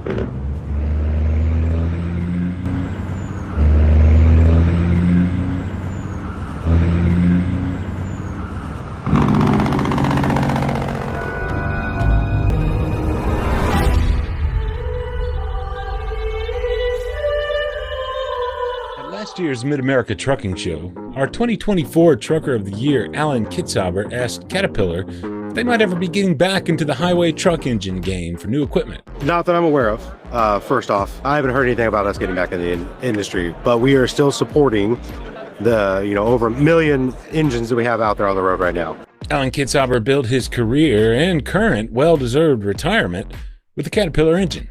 Last year's Mid-America Trucking Show, our 2024 Trucker of the Year, Alan Kitzhaber, asked Caterpillar if they might ever be getting back into the highway truck engine game for new equipment. Not that I'm aware of. First off, I haven't heard anything about us getting back in the industry, but we are still supporting the over 1 million engines that we have out there on the road right now. Alan Kitzhaber built his career and current well-deserved retirement with the Caterpillar engine.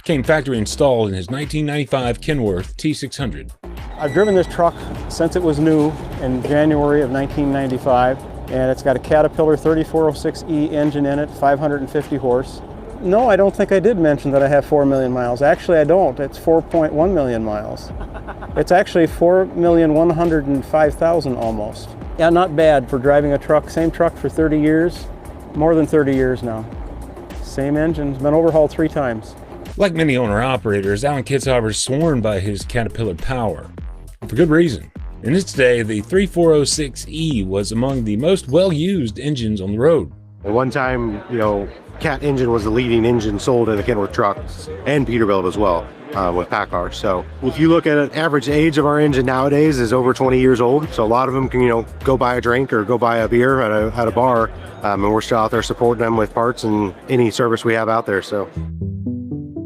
Came factory installed in his 1995 Kenworth T600. I've driven this truck since it was new in January of 1995, and it's got a Caterpillar 3406E engine in it, 550 horse. No, I don't think I did mention that I have 4 million miles. Actually, I don't. It's 4.1 million miles. It's actually 4,105,000 almost. Yeah, not bad for driving a truck. Same truck for 30 years, more than 30 years now. Same engine, been overhauled 3 times. Like many owner-operators, Alan Kitzhaber is sworn by his Caterpillar power. For good reason. In its day, the 3406E was among the most well-used engines on the road. At one time, Cat engine was the leading engine sold in the Kenworth trucks and Peterbilt as well with PACCAR. So if you look at an average age of our engine nowadays is over 20 years old. So a lot of them can, go buy a drink or go buy a beer at a bar. And we're still out there supporting them with parts and any service we have out there. So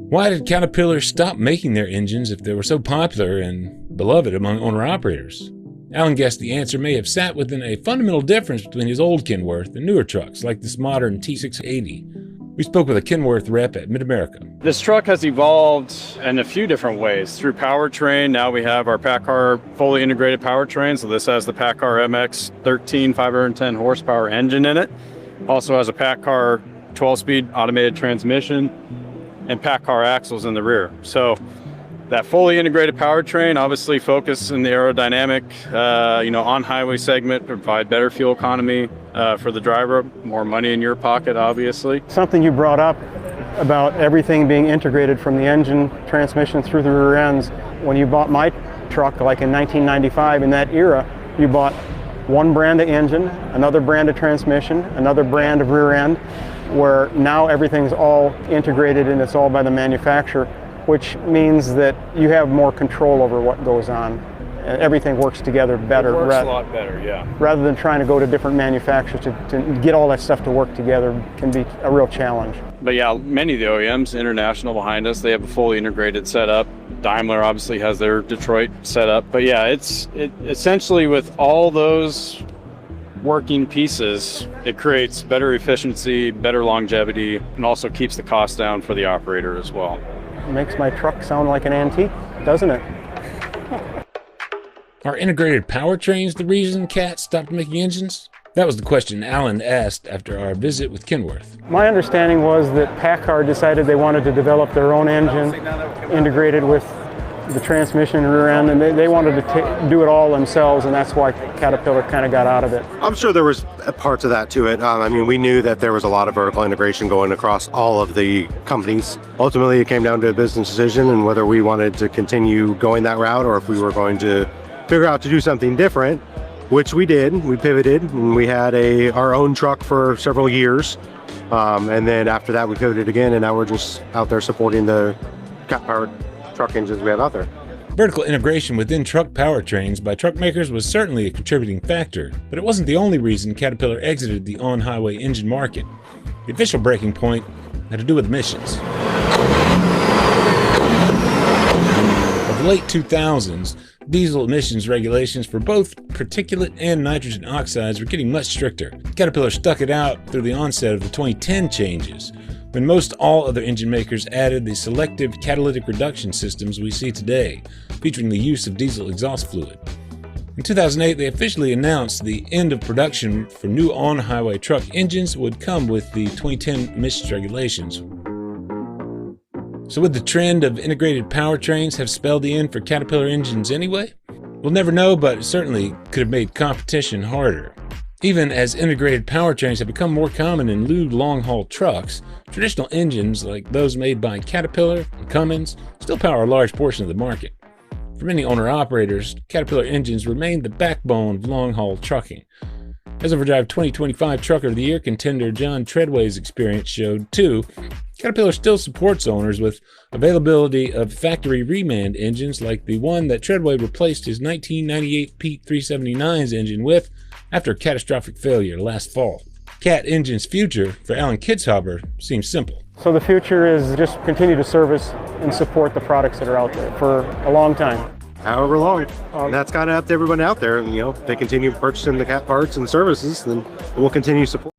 why did Caterpillar stop making their engines if they were so popular and beloved among owner-operators? Alan guessed the answer may have sat within a fundamental difference between his old Kenworth and newer trucks like this modern T680. We spoke with a Kenworth rep at Mid-America. This truck has evolved in a few different ways. Through powertrain, now we have our PACCAR fully integrated powertrain. So this has the PACCAR MX-13 510 horsepower engine in it. Also has a PACCAR 12-speed automated transmission and PACCAR axles in the rear. So that fully integrated powertrain obviously focused in the aerodynamic, on-highway segment, provide better fuel economy for the driver, more money in your pocket, obviously. Something you brought up about everything being integrated from the engine, transmission through the rear ends. When you bought my truck, like in 1995, in that era, you bought one brand of engine, another brand of transmission, another brand of rear end, where now everything's all integrated and it's all by the manufacturer, which means that you have more control over what goes on. Everything works together better. It works a lot better, yeah. Rather than trying to go to different manufacturers to get all that stuff to work together can be a real challenge. But yeah, many of the OEMs, international behind us, they have a fully integrated setup. Daimler obviously has their Detroit setup. But yeah, it essentially with all those working pieces, it creates better efficiency, better longevity, and also keeps the cost down for the operator as well. It makes my truck sound like an antique, doesn't it? Are integrated powertrains the reason Cat stopped making engines? That was the question Alan asked after our visit with Kenworth. My understanding was that PACCAR decided they wanted to develop their own engine integrated with the transmission and rear end, and they wanted to do it all themselves, and that's why Caterpillar kind of got out of it. I'm sure there was parts of that to it. We knew that there was a lot of vertical integration going across all of the companies. Ultimately, it came down to a business decision and whether we wanted to continue going that route or if we were going to figure out to do something different, which we did. We pivoted and we had our own truck for several years. And then after that, we pivoted again, and now we're just out there supporting the cat-powered truck engines we have out there. Vertical integration within truck powertrains by truck makers was certainly a contributing factor, but it wasn't the only reason Caterpillar exited the on-highway engine market. The official breaking point had to do with emissions. Of the late 2000s, diesel emissions regulations for both particulate and nitrogen oxides were getting much stricter. Caterpillar stuck it out through the onset of the 2010 changes, when most all other engine makers added the selective catalytic reduction systems we see today, featuring the use of diesel exhaust fluid. In 2008, they officially announced the end of production for new on-highway truck engines would come with the 2010 emissions regulations. So would the trend of integrated powertrains have spelled the end for Caterpillar engines anyway? We'll never know, but it certainly could have made competition harder. Even as integrated powertrains have become more common in new long-haul trucks, traditional engines like those made by Caterpillar and Cummins still power a large portion of the market. For many owner-operators, Caterpillar engines remain the backbone of long-haul trucking. As Overdrive 2025 Trucker of the Year contender John Treadway's experience showed, too, Caterpillar still supports owners with availability of factory reman engines like the one that Treadway replaced his 1998 Pete 379's engine with after a catastrophic failure last fall. Cat Engine's future for Alan Kitzhaber seems simple. So the future is just continue to service and support the products that are out there for a long time. However long. And that's kind of up to everyone out there. And, if they continue purchasing the Cat parts and services, then we'll continue support.